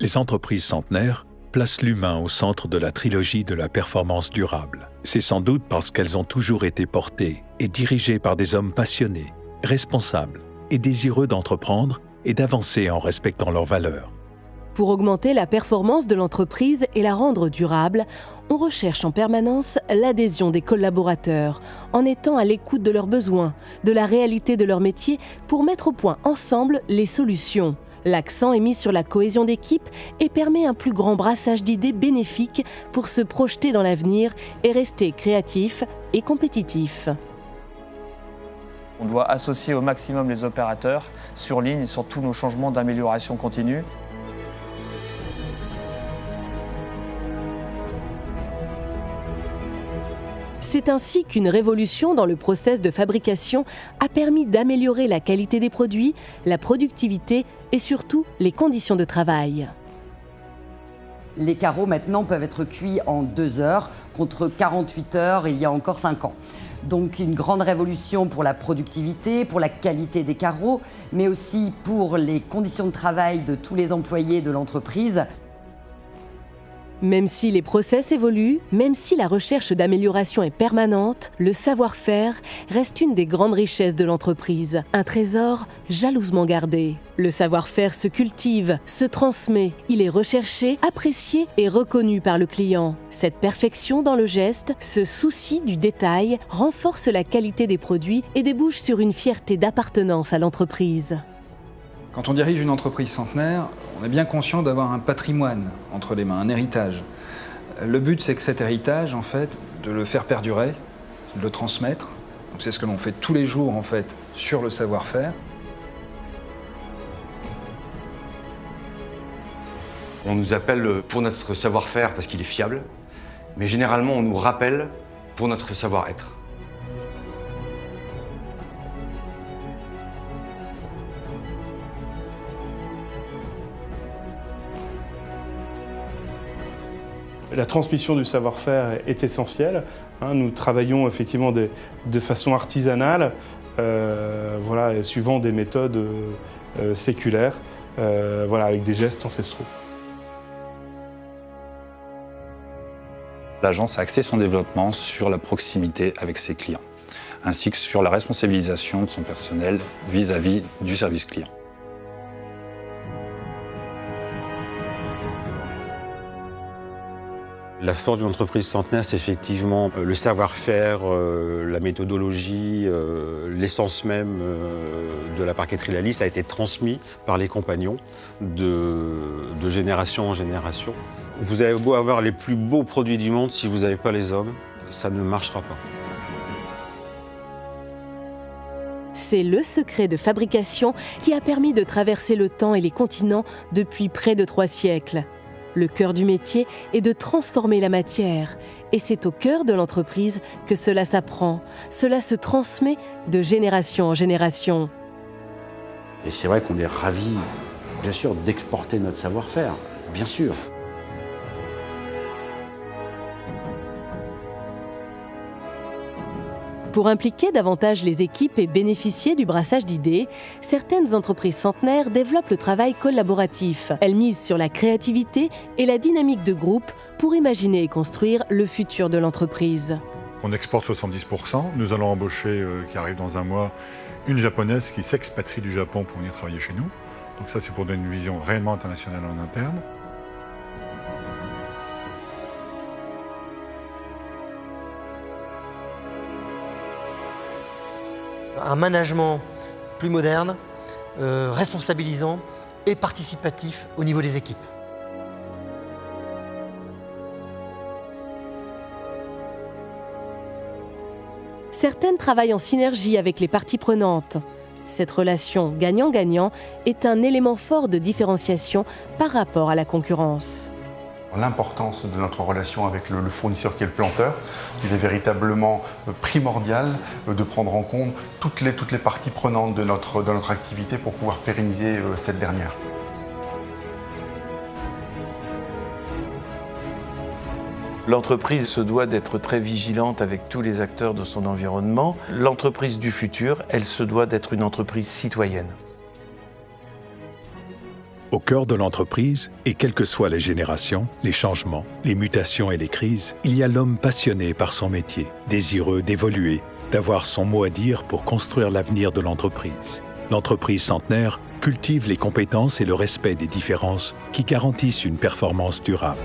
Les entreprises centenaires placent l'humain au centre de la trilogie de la performance durable. C'est sans doute parce qu'elles ont toujours été portées et dirigées par des hommes passionnés, responsables et désireux d'entreprendre et d'avancer en respectant leurs valeurs. Pour augmenter la performance de l'entreprise et la rendre durable, on recherche en permanence l'adhésion des collaborateurs, en étant à l'écoute de leurs besoins, de la réalité de leur métier, pour mettre au point ensemble les solutions. L'accent est mis sur la cohésion d'équipe et permet un plus grand brassage d'idées bénéfiques pour se projeter dans l'avenir et rester créatif et compétitif. On doit associer au maximum les opérateurs sur ligne sur tous nos changements d'amélioration continue. C'est ainsi qu'une révolution dans le process de fabrication a permis d'améliorer la qualité des produits, la productivité et surtout les conditions de travail. Les carreaux maintenant peuvent être cuits en 2 heures contre 48 heures il y a encore 5 ans. Donc une grande révolution pour la productivité, pour la qualité des carreaux, mais aussi pour les conditions de travail de tous les employés de l'entreprise. Même si les process évoluent, même si la recherche d'amélioration est permanente, le savoir-faire reste une des grandes richesses de l'entreprise, un trésor jalousement gardé. Le savoir-faire se cultive, se transmet, il est recherché, apprécié et reconnu par le client. Cette perfection dans le geste, ce souci du détail, renforce la qualité des produits et débouche sur une fierté d'appartenance à l'entreprise. Quand on dirige une entreprise centenaire, on est bien conscient d'avoir un patrimoine entre les mains, un héritage. Le but, c'est que cet héritage, en fait, de le faire perdurer, de le transmettre. Donc, c'est ce que l'on fait tous les jours, en fait, sur le savoir-faire. On nous appelle pour notre savoir-faire parce qu'il est fiable, mais généralement, on nous rappelle pour notre savoir-être. La transmission du savoir-faire est essentielle. Nous travaillons effectivement de façon artisanale, suivant des méthodes séculaires, avec des gestes ancestraux. L'agence a axé son développement sur la proximité avec ses clients, ainsi que sur la responsabilisation de son personnel vis-à-vis du service client. La force d'une entreprise centenaire, c'est effectivement le savoir-faire, la méthodologie, l'essence même de la parqueterie Lally. Ça a été transmis par les compagnons de génération en génération. Vous avez beau avoir les plus beaux produits du monde, si vous n'avez pas les hommes, ça ne marchera pas. C'est le secret de fabrication qui a permis de traverser le temps et les continents depuis près de 3 siècles. Le cœur du métier est de transformer la matière. Et c'est au cœur de l'entreprise que cela s'apprend. Cela se transmet de génération en génération. Et c'est vrai qu'on est ravis, bien sûr, d'exporter notre savoir-faire, bien sûr. Pour impliquer davantage les équipes et bénéficier du brassage d'idées, certaines entreprises centenaires développent le travail collaboratif. Elles misent sur la créativité et la dynamique de groupe pour imaginer et construire le futur de l'entreprise. On exporte 70%. Nous allons embaucher, qui arrive dans un mois, une japonaise qui s'expatrie du Japon pour venir travailler chez nous. Donc ça, c'est pour donner une vision réellement internationale en interne. Un management plus moderne, responsabilisant et participatif au niveau des équipes. Certaines travaillent en synergie avec les parties prenantes. Cette relation gagnant-gagnant est un élément fort de différenciation par rapport à la concurrence. L'importance de notre relation avec le fournisseur qui est le planteur, il est véritablement primordial de prendre en compte toutes les parties prenantes de notre activité pour pouvoir pérenniser cette dernière. L'entreprise se doit d'être très vigilante avec tous les acteurs de son environnement. L'entreprise du futur, elle se doit d'être une entreprise citoyenne. Au cœur de l'entreprise, et quelles que soient les générations, les changements, les mutations et les crises, il y a l'homme passionné par son métier, désireux d'évoluer, d'avoir son mot à dire pour construire l'avenir de l'entreprise. L'entreprise centenaire cultive les compétences et le respect des différences qui garantissent une performance durable.